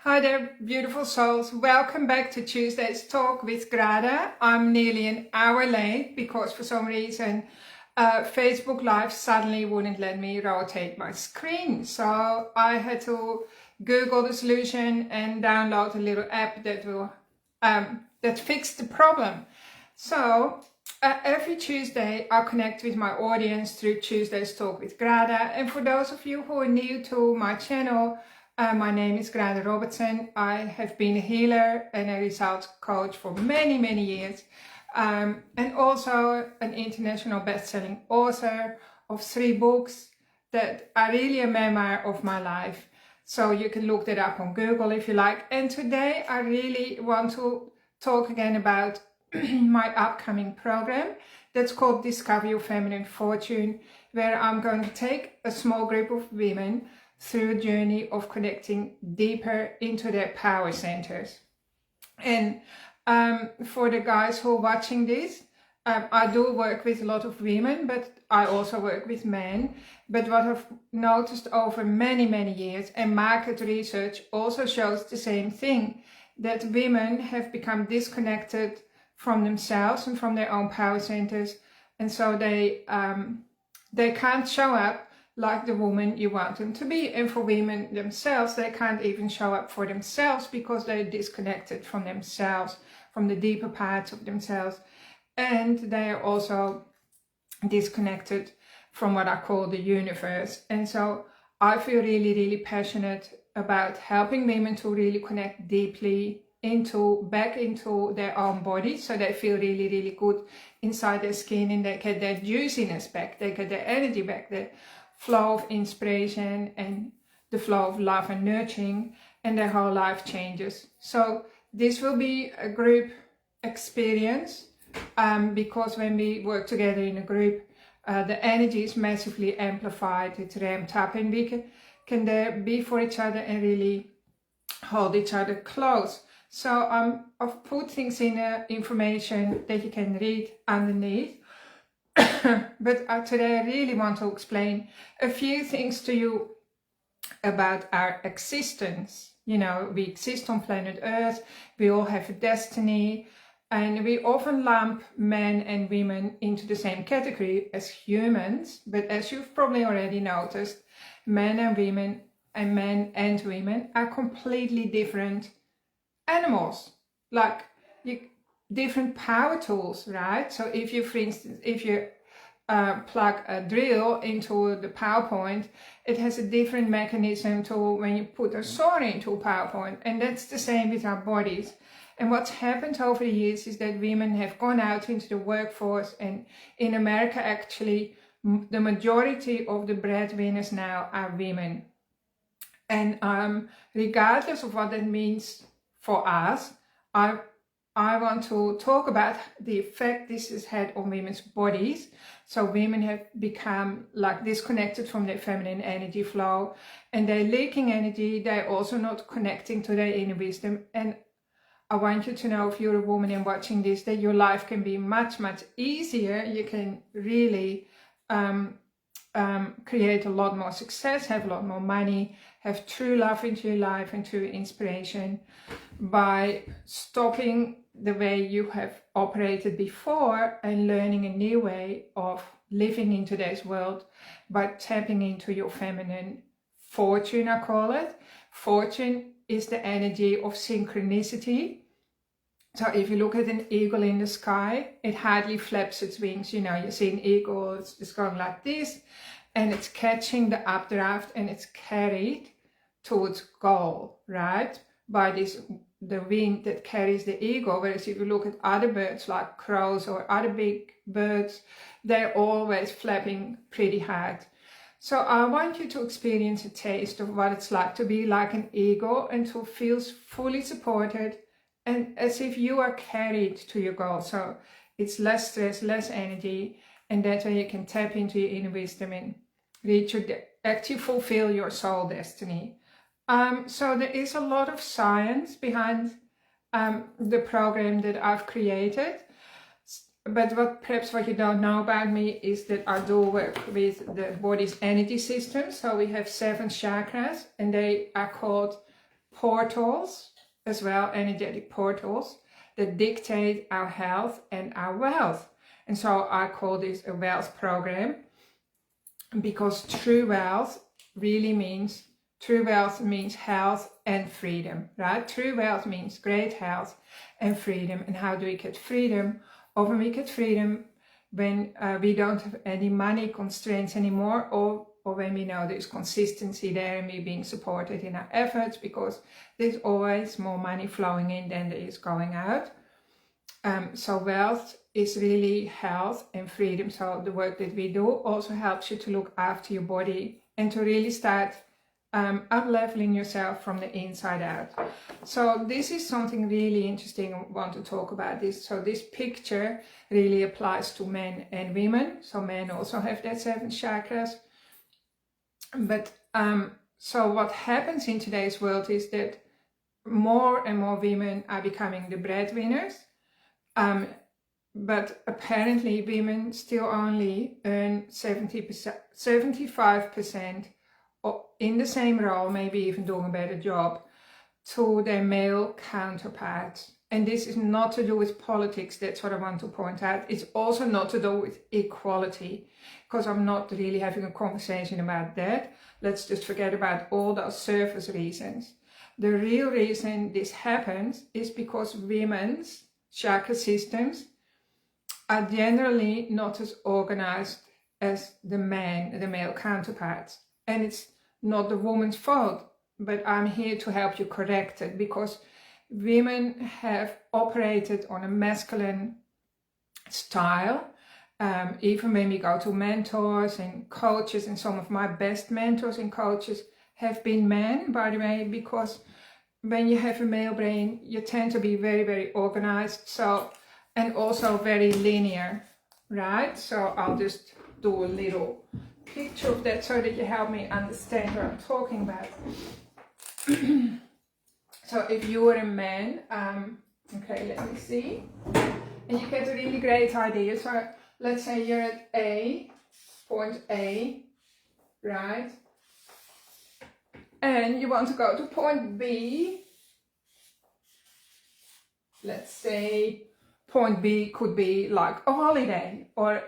Hi there, beautiful souls. Welcome back to Tuesday's Talk with Grada. I'm nearly an hour late because for some reason Facebook Live suddenly wouldn't let me rotate my screen. So I had to Google the solution and download a little app that will that fixed the problem. So every Tuesday I connect with my audience through Tuesday's Talk with Grada. And for those of you who are new to my channel, my name is Grada Robertson. I have been a healer and a results coach for many years, and also an international best-selling author of 3 books that are really a memoir of my life. So you can look that up on Google if you like. And today I really want to talk again about my upcoming program that's called Discover Your Feminine Fortune, where I'm going to take a small group of women through a journey of connecting deeper into their power centers. And for the guys who are watching this, I do work with a lot of women, but I also work with men. But what I've noticed over many years, and market research also shows the same thing, that women have become disconnected from themselves and from their own power centers, and so they can't show up like the woman you want them to be. And for women themselves, they can't even show up for themselves because they're disconnected from themselves, from the deeper parts of themselves. And they are also disconnected from what I call the universe. And so I feel really passionate about helping women to really connect deeply back into their own body, so they feel really good inside their skin, and they get their juiciness back, they get their energy back, their flow of inspiration and the flow of love and nurturing, and their whole life changes. So this will be a group experience, because when we work together in a group, the energy is massively amplified, it's ramped up, and we can there be for each other and really hold each other close. So I've put things in information that you can read underneath. But today I really want to explain a few things to you about our existence. You know, we exist on planet Earth, we all have a destiny, and we often lump men and women into the same category as humans. But as you've probably already noticed, men and women are completely different animals, like different power tools, right? So if you, for instance, if you plug a drill into the power point, it has a different mechanism to when you put a saw into a power point. And that's the same with our bodies. And what's happened over the years is that women have gone out into the workforce, and in America actually the majority of the breadwinners now are women. And regardless of what that means for us, I want to talk about the effect this has had on women's bodies. So women have become like disconnected from their feminine energy flow, and they're leaking energy. They're also not connecting to their inner wisdom. And I want you to know, if you're a woman and watching this, that your life can be much easier. You can really create a lot more success, have a lot more money, have true love into your life and true inspiration by stopping the way you have operated before and learning a new way of living in today's world by tapping into your feminine fortune, I call it. Fortune is the energy of synchronicity. So if you look at an eagle in the sky, it hardly flaps its wings. You know, you see an eagle, it's going like this, and it's catching the updraft and it's carried to its goal, right? By the wind that carries the eagle. Whereas if you look at other birds like crows or other big birds, they're always flapping pretty hard. So I want you to experience a taste of what it's like to be like an eagle and to feel fully supported, and as if you are carried to your goal. So it's less stress, less energy, and that way you can tap into your inner wisdom and actually fulfill your soul destiny. So there is a lot of science behind the program that I've created. But perhaps what you don't know about me is that I do work with the body's energy system. So we have 7 chakras, and they are called portals as well, energetic portals that dictate our health and our wealth. And so I call this a wealth program, because true wealth means health and freedom, right? True wealth means great health and freedom. And how do we get freedom? Often we get freedom when we don't have any money constraints anymore, or when we know there's consistency there and we're being supported in our efforts, because there's always more money flowing in than there is going out. So wealth is really health and freedom. So the work that we do also helps you to look after your body and to really start up-leveling yourself from the inside out. So this is something really interesting I want to talk about. So this picture really applies to men and women. So men also have their 7 chakras. But so what happens in today's world is that more and more women are becoming the breadwinners. But apparently women still only earn 75% in the same role, maybe even doing a better job, to their male counterparts. And this is not to do with politics, that's what I want to point out. It's also not to do with equality, because I'm not really having a conversation about that. Let's just forget about all those surface reasons. The real reason this happens is because women's chakra systems are generally not as organized as the male counterparts. And it's not the woman's fault, but I'm here to help you correct it, because women have operated on a masculine style. Even when we go to mentors and coaches, and some of my best mentors and coaches have been men, by the way, because when you have a male brain, you tend to be very, very organized, so, and also very linear, right? So I'll just do a little picture of that so that you help me understand what I'm talking about. So if you were a man, okay, let me see, and you get a really great idea. So let's say you're at point A, right? And you want to go to point B. Let's say point B could be like a holiday, or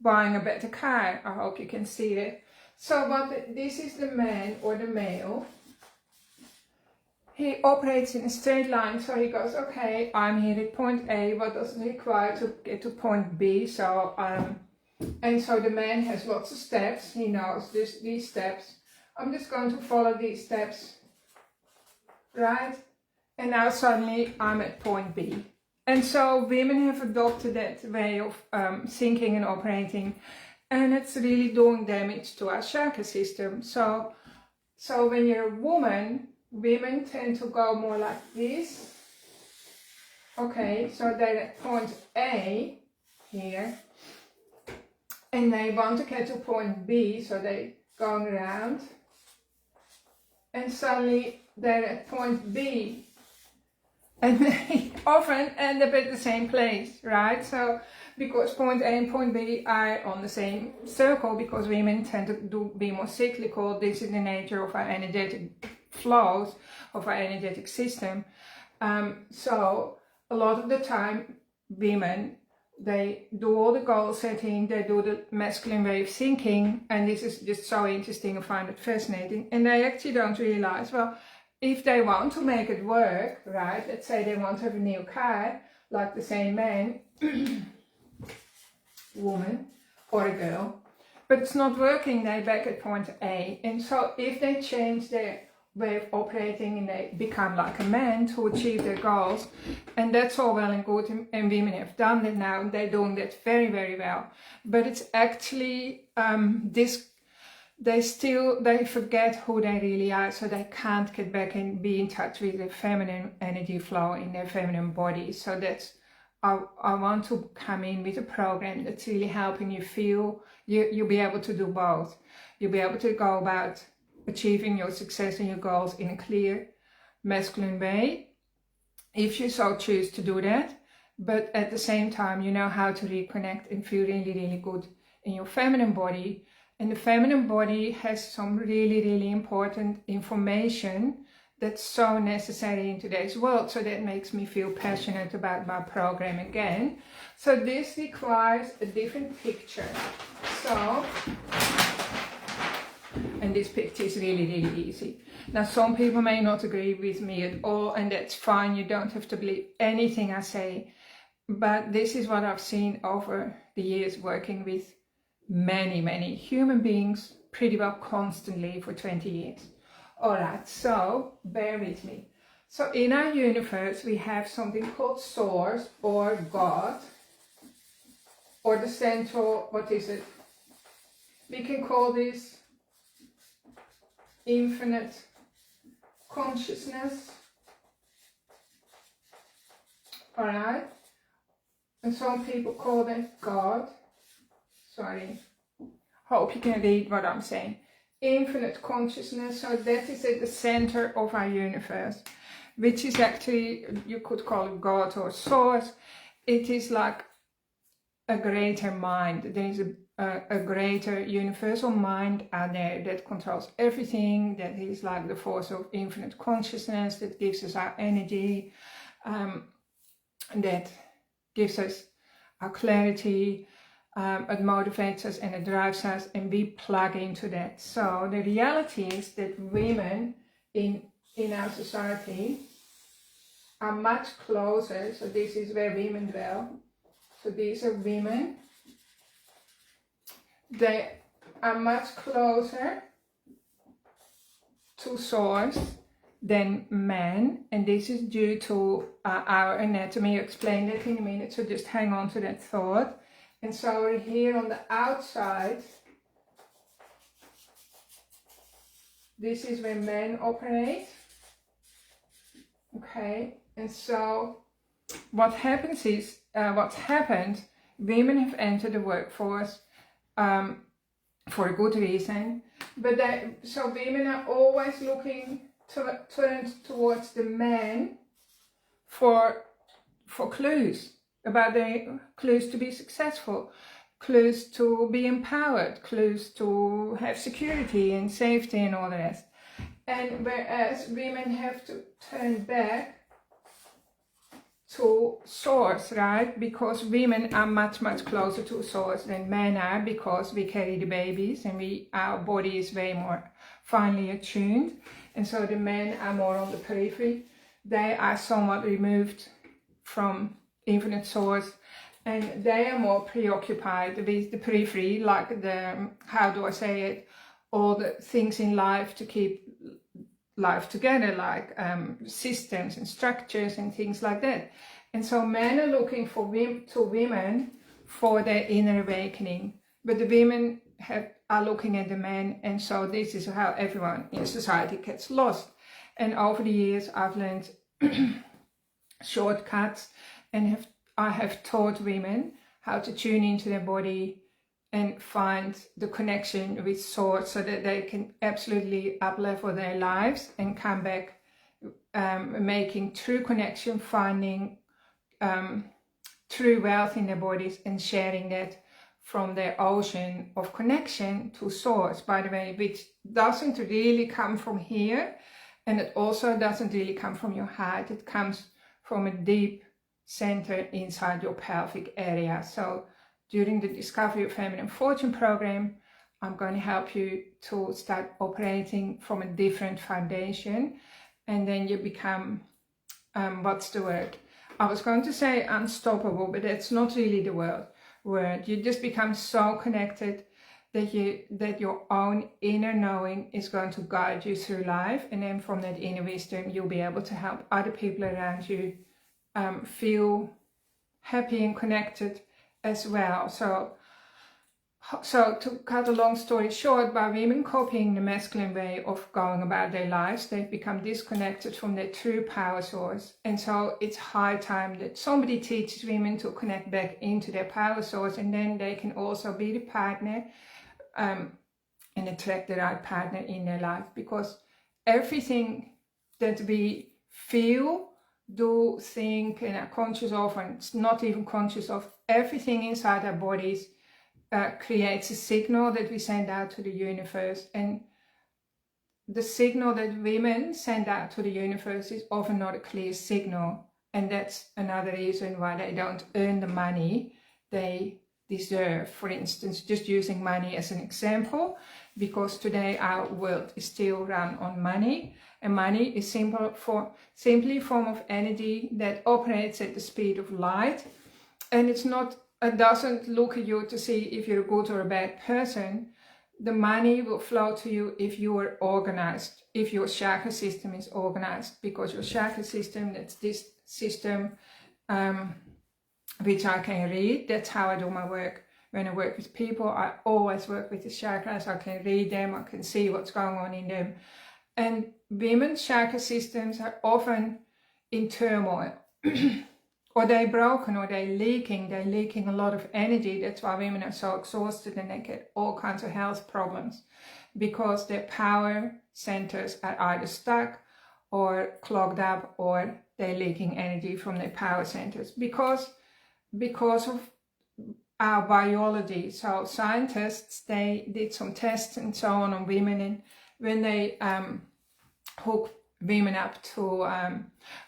buying a better car. I hope you can see it. So this is the man or the male. He operates in a straight line, so he goes, okay, I'm here at point A, what does it require to get to point B? So, and so the man has lots of steps, he knows these steps. I'm just going to follow these steps, right? And now suddenly I'm at point B. And so women have adopted that way of thinking and operating, and it's really doing damage to our chakra system. So when you're a woman, women tend to go more like this. Okay, so they're at point A here, and they want to get to point B, so they're going around, and suddenly they're at point B, and they often end up at the same place, right? So because point A and point B are on the same circle, because women tend to be more cyclical. This is the nature of our energetic flows, of our energetic system. So a lot of the time women, they do all the goal setting, they do the masculine way of thinking, and this is just so interesting. I find it fascinating, and they actually don't realize, well, if they want to make it work, right, let's say they want to have a new car, like the same man, woman or a girl, but it's not working, they're back at point A. And so if they change their way of operating and they become like a man to achieve their goals, and that's all well and good, and women have done that now, they're doing that very, very well, but it's actually they forget who they really are, so they can't get back and be in touch with their feminine energy flow in their feminine body. So that's, I want to come in with a program that's really helping you feel you'll be able to do both. You'll be able to go about achieving your success and your goals in a clear masculine way, if you so choose to do that, but at the same time you know how to reconnect and feel really, really good in your feminine body. And the feminine body has some really, really important information that's so necessary in today's world. So that makes me feel passionate about my program again. So this requires a different picture. So, and this picture is really, really easy. Now, some people may not agree with me at all, and that's fine. You don't have to believe anything I say. But this is what I've seen over the years working with many, many human beings pretty well constantly for 20 years. All right, so bear with me. So in our universe, we have something called Source or God, or the central, what is it? We can call this infinite consciousness. All right, and some people call that God. Sorry, hope you can read what I'm saying. Infinite consciousness, so that is at the center of our universe, which is actually, you could call it God or Source. It is like a greater mind. There is a greater universal mind out there that controls everything, that is like the force of infinite consciousness, that gives us our energy, that gives us our clarity, it motivates us and it drives us, and we plug into that. So the reality is that women in our society are much closer. So this is where women dwell. So these are women. They are much closer to Source than men, and this is due to our anatomy. I'll explain that in a minute, so just hang on to that thought. And so we're here on the outside. This is where men operate. Okay, and so what happens is, what's happened, women have entered the workforce for a good reason, but so women are always looking turned towards the men for clues about the clues to be successful, clues to be empowered, clues to have security and safety and all the rest. And whereas women have to turn back to Source, right? Because women are much, much closer to Source than men are, because we carry the babies and our body is way more finely attuned. And so the men are more on the periphery. They are somewhat removed from infinite Source, and they are more preoccupied with the periphery, like the, how do I say it, all the things in life to keep life together, like systems and structures and things like that. And so men are looking for women for their inner awakening, but the women are looking at the men, and so this is how everyone in society gets lost. And over the years I've learned shortcuts, and I have taught women how to tune into their body and find the connection with Source, so that they can absolutely up-level their lives and come back making true connection, finding true wealth in their bodies, and sharing that from their ocean of connection to Source, by the way, which doesn't really come from here, and it also doesn't really come from your heart. It comes from a deep center inside your pelvic area. So during the Discovery of Feminine Fortune program, I'm going to help you to start operating from a different foundation, and then you become, what's the word? I was going to say unstoppable, but that's not really the word. You just become so connected that your own inner knowing is going to guide you through life, and then from that inner wisdom, you'll be able to help other people around you feel happy and connected as well. So to cut a long story short, by women copying the masculine way of going about their lives, they've become disconnected from their true power source. And so it's high time that somebody teaches women to connect back into their power source, and then they can also be the partner and attract the right partner in their life. Because everything that we feel, do, think, and are conscious of, and not even conscious of, everything inside our bodies creates a signal that we send out to the universe. And the signal that women send out to the universe is often not a clear signal. And that's another reason why they don't earn the money they deserve. For instance, just using money as an example, because today our world is still run on money, and money is simply a form of energy that operates at the speed of light, and it doesn't look at you to see if you're a good or a bad person. The money will flow to you if you are organized, if your chakra system is organized, because your chakra system, that's this system which I can read. That's how I do my work. When I work with people, I always work with the chakras. I can read them, I can see what's going on in them. And women's chakra systems are often in turmoil. Or they're broken, or they're leaking a lot of energy. That's why women are so exhausted and they get all kinds of health problems, because their power centers are either stuck or clogged up, or they're leaking energy from their power centers because of our biology. So scientists, they did some tests and so on women, and when they hook women up to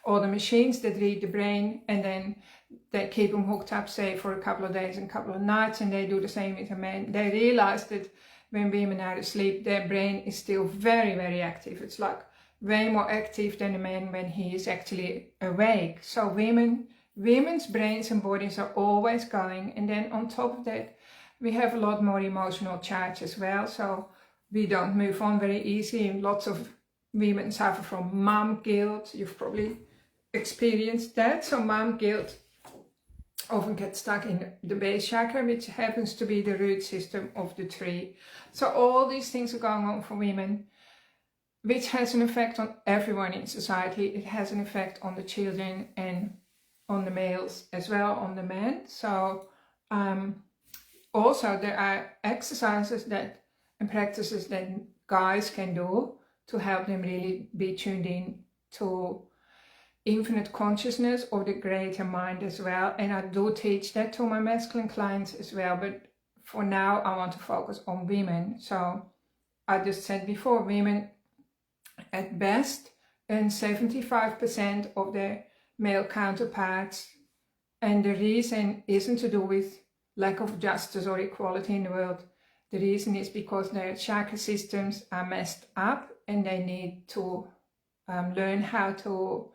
all the machines that read the brain, and then they keep them hooked up, say, for a couple of days and a couple of nights, and they do the same with the men. They realize that when women are asleep, their brain is still very, very active. It's like way more active than a man when he is actually awake. So women's brains and bodies are always going, and then on top of that, we have a lot more emotional charge as well. So we don't move on very easily, and lots of women suffer from mom guilt. You've probably experienced that. So mom guilt often gets stuck in the base chakra, which happens to be the root system of the tree. So all these things are going on for women, which has an effect on everyone in society. It has an effect on the children and on the males as well, on the men. So also there are exercises and practices that guys can do to help them really be tuned in to infinite consciousness or the greater mind as well. And I do teach that to my masculine clients as well, but for now I want to focus on women. So I just said before, women at best earn 75% of their male counterparts, and the reason isn't to do with lack of justice or equality in the world. The reason is because their chakra systems are messed up, and they need to learn how to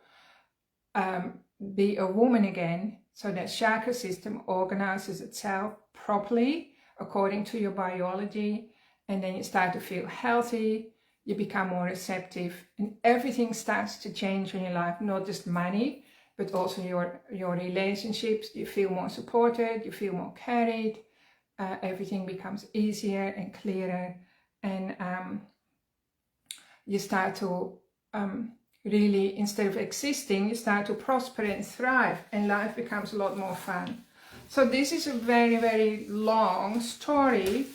be a woman again, so that chakra system organizes itself properly according to your biology, and then you start to feel healthy, you become more receptive, and everything starts to change in your life, not just money, but also your relationships. You feel more supported, you feel more carried, everything becomes easier and clearer, and you start to really, instead of existing, you start to prosper and thrive, and life becomes a lot more fun. So this is a very, very long story.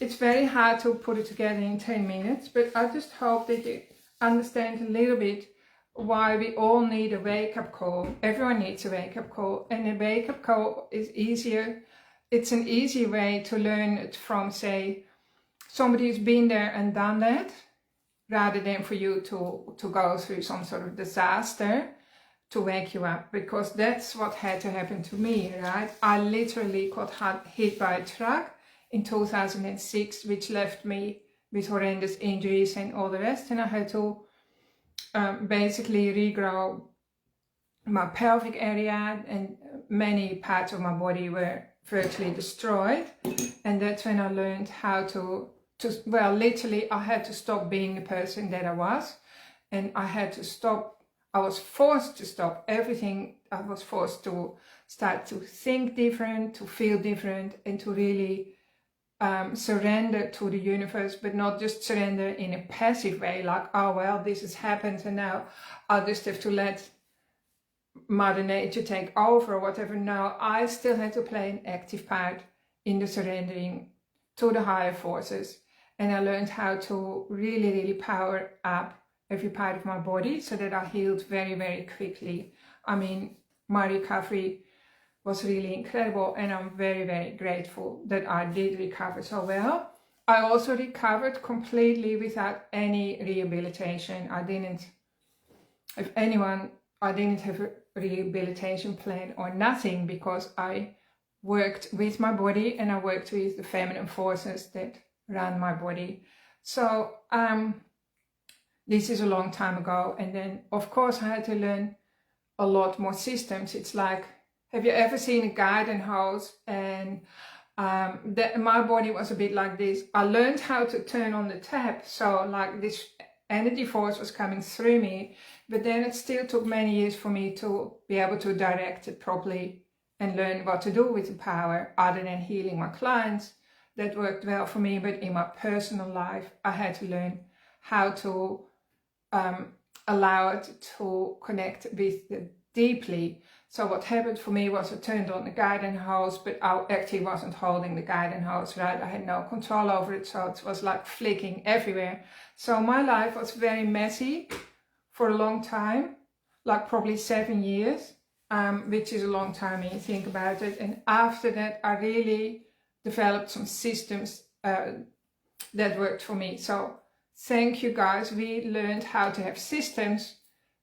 It's very hard to put it together in 10 minutes, but I just hope that you understand a little bit why we all need a wake-up call. Everyone needs a wake-up call, and a wake-up call is easier. It's an easy way to learn it from, say, somebody who's been there and done that, rather than for you to go through some sort of disaster to wake you up, because that's what had to happen to me, right? I literally got hit by a truck in 2006, which left me with horrendous injuries and all the rest, and I had to basically regrow my pelvic area, and many parts of my body were virtually destroyed. And that's when I learned how to well, literally I had to stop being the person that I was, and I had to stop. I was forced to stop everything. I was forced to start to think different, to feel different, and to really surrender to the universe, but not just surrender in a passive way, like, oh well, this has happened and now I'll just have to let Mother Nature take over or whatever. No, I still had to play an active part in the surrendering to the higher forces, and I learned how to really, really power up every part of my body so that I healed very, very quickly. I mean, my recovery was really incredible, and I'm very, very grateful that I did recover so well. I also recovered completely without any rehabilitation. I didn't have a rehabilitation plan or nothing, because I worked with my body and I worked with the feminine forces that run my body. So this is a long time ago, and then of course I had to learn a lot more systems. It's like, have you ever seen a garden hose? And my body was a bit like this. I learned how to turn on the tap, so like this energy force was coming through me, but then it still took many years for me to be able to direct it properly and learn what to do with the power, other than healing my clients. That worked well for me, but in my personal life I had to learn how to allow it to connect with it deeply. So what happened for me was I turned on the garden hose, but I actually wasn't holding the garden hose, right? I had no control over it, so it was like flicking everywhere. So my life was very messy for a long time, like probably 7 years, which is a long time when you think about it. And after that, I really developed some systems that worked for me. So thank you guys. We learned how to have systems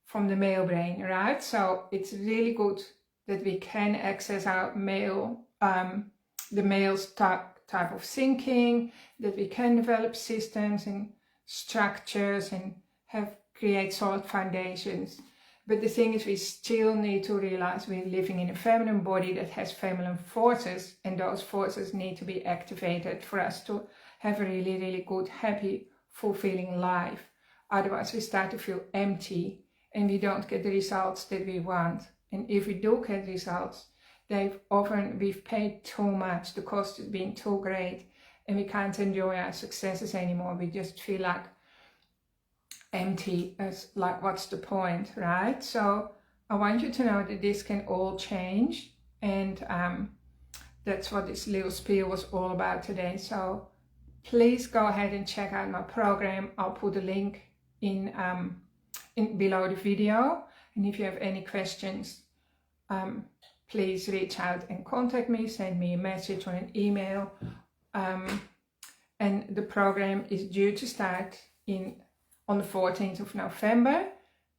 from the male brain, right? So it's really good that we can access our male, the male's type of thinking, that we can develop systems and structures and create solid foundations. But the thing is, we still need to realize we're living in a feminine body that has feminine forces, and those forces need to be activated for us to have a really, really good, happy, fulfilling life. Otherwise we start to feel empty and we don't get the results that we want. And if we do get results, we've paid too much, the cost has been too great, and we can't enjoy our successes anymore. We just feel like empty, as like, what's the point, right? So I want you to know that this can all change, and that's what this little spiel was all about today. So please go ahead and check out my program. I'll put a link in below the video, and if you have any questions, please reach out and contact me, send me a message or an email. And the program is due to start on the 14th of November,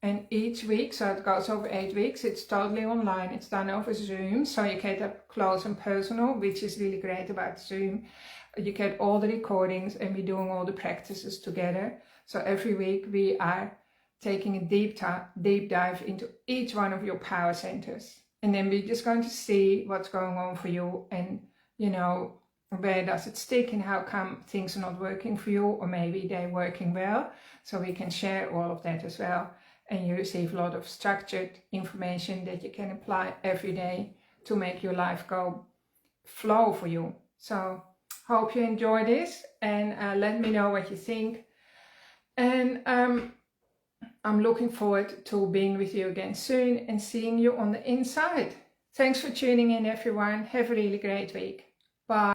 and each week, so it goes over 8 weeks, it's totally online, it's done over Zoom, so you get up close and personal, which is really great about Zoom. You get all the recordings, and we're doing all the practices together. So every week we are taking a deep dive into each one of your power centers, and then we're just going to see what's going on for you, and you know, where does it stick and how come things are not working for you, or maybe they're working well. So we can share all of that as well, and you receive a lot of structured information that you can apply every day to make your life go flow for you. So hope you enjoy this, and let me know what you think. And I'm looking forward to being with you again soon and seeing you on the inside. Thanks for tuning in, everyone. Have a really great week. Bye.